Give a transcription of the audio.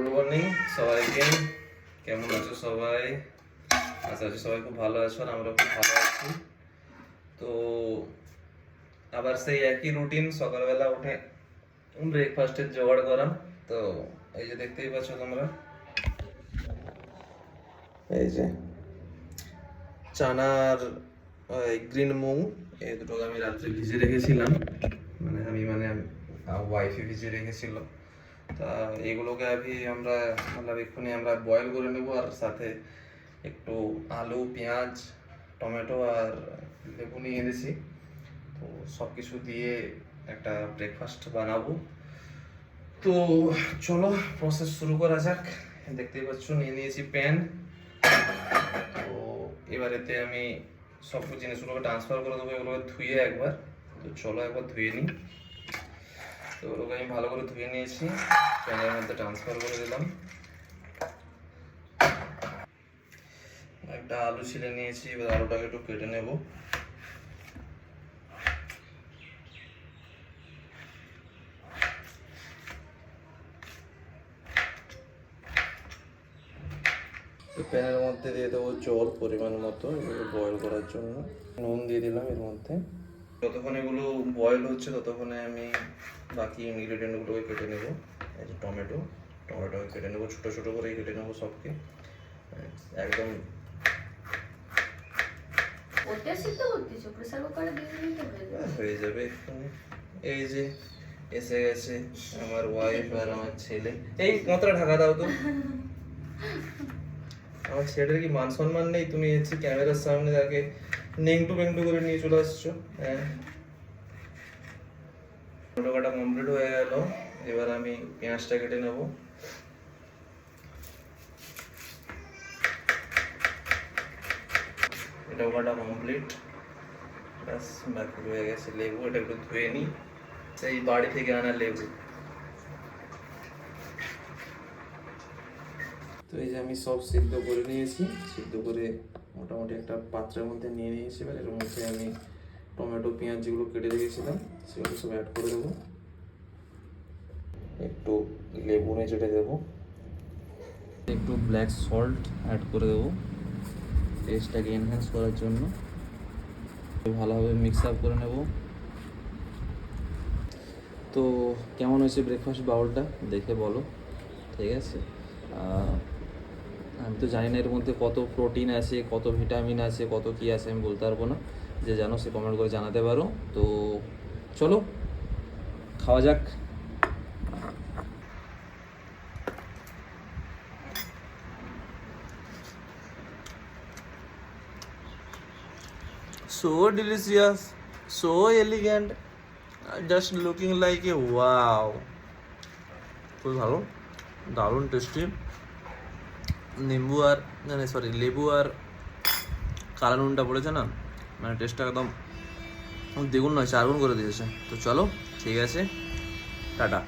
Good morning সবাইকে। কেমন আছো সবাই? আশা করি সবাই খুব ভালো আছো, আর আমরা খুব ভালো আছি। তো আবার সেই একই রুটিন, সকালবেলা উঠে ব্রেকফাস্টের জোগাড় করা। তো এই যে দেখতেই পাচ্ছ তোমরা, এই যে চানার গ্রিন মুগ, এই দুটোকে আমি রাত্রে ভিজে রেখেছিলাম, মানে ওয়াইফে ভিজে রেখেছিল। তা এগুলোকে আমরা এক্ষুনি আমরা বয়েল করে নেব, আর সাথে একটু আলু, পেঁয়াজ, টমেটো আর লেবু নিয়ে এনেছি। তো সব কিছু দিয়ে একটা ব্রেকফাস্ট বানাবো। তো চলো প্রসেস শুরু করা যাক। দেখতেই পাচ্ছ নিয়ে নিয়েছি প্যান। তো এবারেতে আমি সব জিনিসগুলোকে ট্রান্সফার করে দেবো, এগুলোকে ধুয়ে একবার। তো চলো একবার ধুয়ে নিই। তো ওগুলোকে আমি ভালো করে ধুয়ে নিয়েছি, প্যানের মধ্যে ট্রান্সফার করে দিলাম। একটা আলু ছিলে নিয়েছি, এবার আলুটাকে একটু কেটে নেব। প্যানের মধ্যে দিয়ে দেবো জল পরিমাণ মতো, এগুলো বয়েল করার জন্য। নুন দিয়ে দিলাম এর মধ্যে। যতক্ষণ এগুলো বয়েল হচ্ছে ততক্ষণে আমি বাকি ইনগ্রিডিয়েন্টগুলোকে কেটে নেব। এই যে টমেটোকে কেটে নেবো, ছোটো ছোটো করেই কেটে নেবো সবকে একদম। হয়ে যাবে এক্ষুনি। এই যে এসে গেছে আমার ওয়াইফ আর আমার ছেলে। এই মাত্রা ঢাকা দাও তো। আমার ছেলের কি মান সম্মান নেই? তুমি হচ্ছে ক্যামেরার সামনে তাকে নেংটু বেংটু করে নিয়ে চলে আসছো। হ্যাঁ, ফটো কাটা কমপ্লিট হয়ে গেল। এবার আমি পেঁয়াজটা কেটে নেব। এটাও কাটা কমপ্লিট। ব্যাস, বাকি রয়ে গেছে লেবু। এটা একটু ধুয়ে নিই, সেই বাড়ি থেকে আনা লেবু। তো এই যে আমি সব সিদ্ধ করে নিয়েছি, সিদ্ধ করে মোটামুটি একটা পাত্রের মধ্যে নিয়ে নিয়েছি। এবার এর মধ্যে আমি টমেটো, পেঁয়াজ যেগুলো কেটে রেখেছিলাম সেগুলো সব অ্যাড করে দেবো। একটু লেবু চেটে দেবো, একটু ব্ল্যাক সল্ট অ্যাড করে দেবো টেস্টটাকে এনহ্যান্স করার জন্য। ভালোভাবে মিক্স আপ করে নেব। তো কেমন হয়েছে ব্রেকফাস্ট বাউলটা দেখে বলো, ঠিক আছে? আমি তো জানি না এর মধ্যে কত প্রোটিন আছে, কত ভিটামিন আছে, কত কী আছে, আমি বলতে পারবো না। যে জানো সে কমেন্ট করে জানাতে পারো। তো চলো খাওয়া যাক। So delicious, so elegant, just looking like a wow. খুব ভালো, দারুণ টেস্টি। লেবু আর কালো নুনটা পড়েছে না, মানে টেস্টটা একদম দ্বিগুণ নয়, 4 গুণ করে দিয়েছে। তো চলো, ঠিক আছে, টাটা।